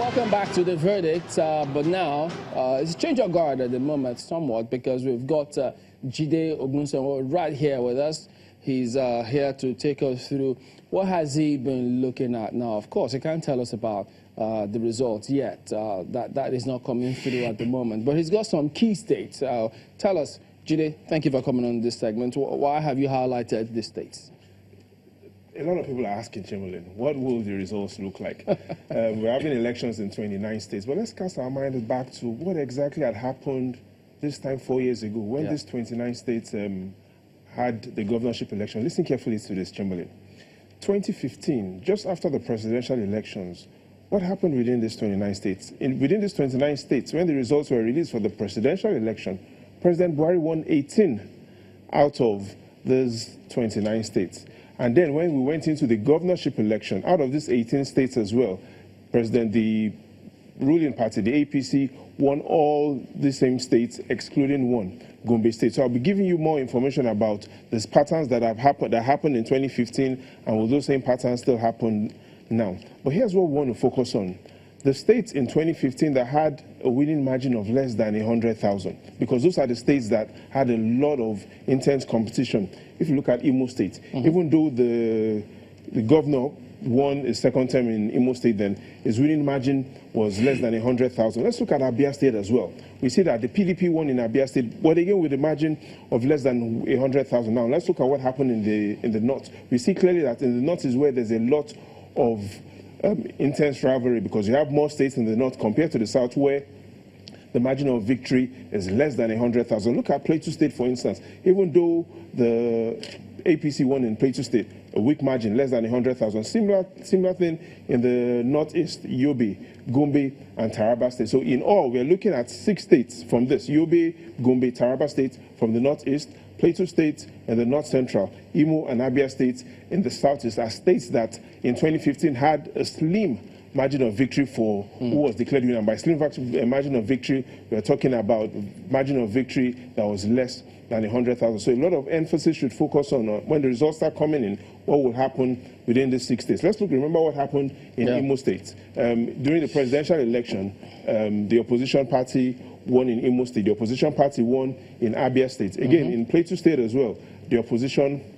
welcome back to the verdict. But now, it's a change of guard at the moment somewhat because we've got Jide Ogunsanwo right here with us. He's here to take us through what has he been looking at now. Of course, he can't tell us about the results yet. That is not coming through at the moment. But he's got some key states. Tell us, Jide, thank you for coming on this segment. Why have you highlighted the states? A lot of people are asking, Chamberlain, what will the results look like? We're having elections in 29 states, but let's cast our mind back to what exactly had happened this time 4 years ago when these 29 states had the governorship election. Listen carefully to this, Chamberlain. 2015, just after the presidential elections, what happened within these 29 states? Within these 29 states, when the results were released for the presidential election, President Buhari won 18 out of those 29 states. And then when we went into the governorship election, out of these 18 states as well, the ruling party, the APC, won all the same states, excluding one, Gombe State. So I'll be giving you more information about these patterns that happened in 2015, and will those same patterns still happen now? But here's what we want to focus on. The states in 2015 that had a winning margin of less than 100,000, because those are the states that had a lot of intense competition. If you look at Imo State, even though the governor won a second term in Imo State, then his winning margin was less than 100,000. Let's look at Abia State as well. We see that the PDP won in Abia State, but again with a margin of less than 100,000. Now let's look at what happened in the north. We see clearly that in the north is where there's a lot of intense rivalry, because you have more states in the north compared to the south where the margin of victory is less than 100,000. Look at Plateau State, for instance. Even though the APC won in Plateau State, a weak margin, less than 100,000. Similar thing in the northeast, Yobe, Gombe, and Taraba State. So in all, we're looking at 6 states from this: Yobe, Gombe, Taraba State from the northeast, Plateau State and the north central, Imo and Abia states in the southeast are states that in 2015 had a slim margin of victory for who was declared winner. By slim margin of victory, we're talking about margin of victory that was less than 100,000. So a lot of emphasis should focus on when the results start coming in, what will happen within the 6 states. Remember what happened in Imo State. During the presidential election, the opposition party won in Imo State. The opposition party won in Abia State. Again, in Plateau State as well, the opposition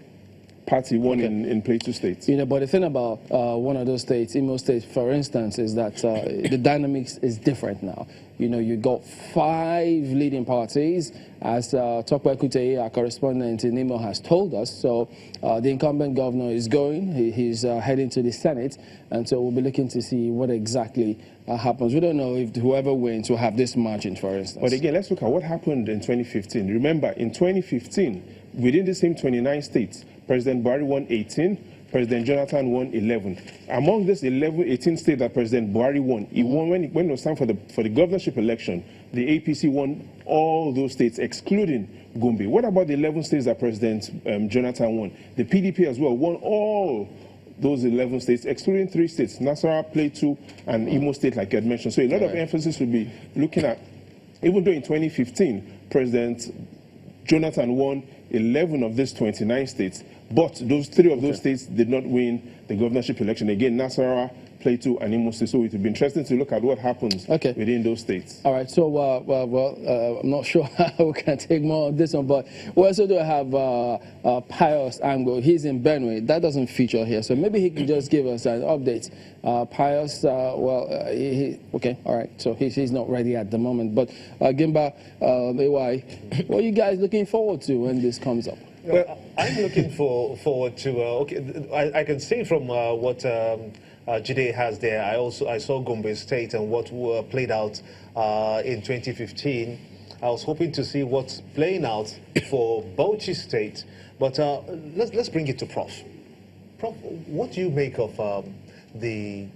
party won in Plateau State. You know, but the thing about one of those states, Imo State, for instance, is that the dynamics is different now. You know, you got 5 leading parties, as Tokwe Kutei, our correspondent in Imo, has told us. So the incumbent governor is going. He's heading to the Senate, and so we'll be looking to see what exactly happens. We don't know if whoever wins will have this margin, for instance. But again, let's look at what happened in 2015. Remember, in 2015, within the same 29 states, President Buhari won 18, President Jonathan won 11. Among these 18 states that President Buhari won, he won when it was time for the governorship election. The APC won all those states, excluding Gombe. What about the 11 states that President Jonathan won? The PDP as well won all those 11 states, excluding 3 states, Nasarawa, Plateau, and Imo State, like I had mentioned. So a lot of emphasis will be looking at, even though in 2015, President Jonathan won 11 of these 29 states, but those 3 of those states did not win the governorship election. Again, Nasarawa, Plateau, and Imo State. So it will be interesting to look at what happens within those states. All right. So, I'm not sure how we can take more of this one, but we also do have Pius Ango. He's in Benue. That doesn't feature here, so maybe he can just give us an update. Pius, okay, all right. So he's not ready at the moment. But Gimba, AY, what are you guys looking forward to when this comes up? Well, I'm looking forward to. I can see from what Jide has there. I saw Gombe State and what played out in 2015. I was hoping to see what's playing out for Bauchi State, but let's bring it to Prof. Prof, what do you make of the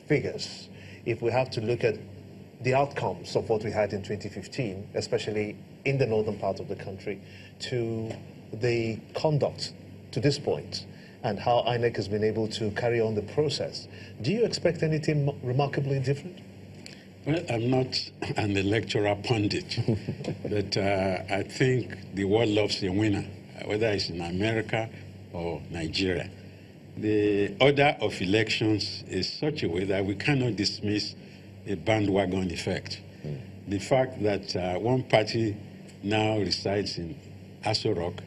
figures if we have to look at the outcomes of what we had in 2015, especially in the northern part of the country, to the conduct to this point, and how INEC has been able to carry on the process? Do you expect anything remarkably different? Well, I'm not an lecturer pundit, but I think the world loves a winner, whether it's in America or Nigeria. the order of elections is such a way that we cannot dismiss a bandwagon effect. The fact that one party now resides in Aso Rock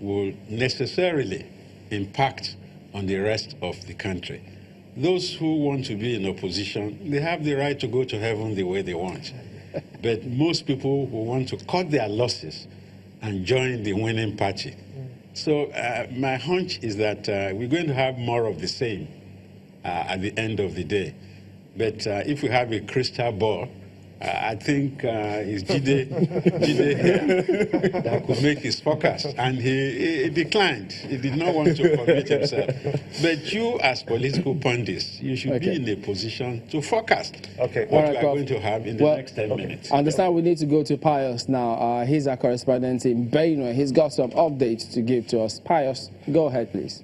will necessarily impact on the rest of the country. Those who want to be in opposition, they have the right to go to heaven the way they want. But most people who want to cut their losses and join the winning party. So my hunch is that we're going to have more of the same at the end of the day. But if we have a crystal ball, I think it's Jide here that could make his forecast. And he declined. He did not want to commit himself. But you, as political pundits, you should be in a position to forecast what we are going to have in the next 10 minutes. I understand we need to go to Pius now. He's our correspondent in Benue. He's got some updates to give to us. Pius, go ahead, please.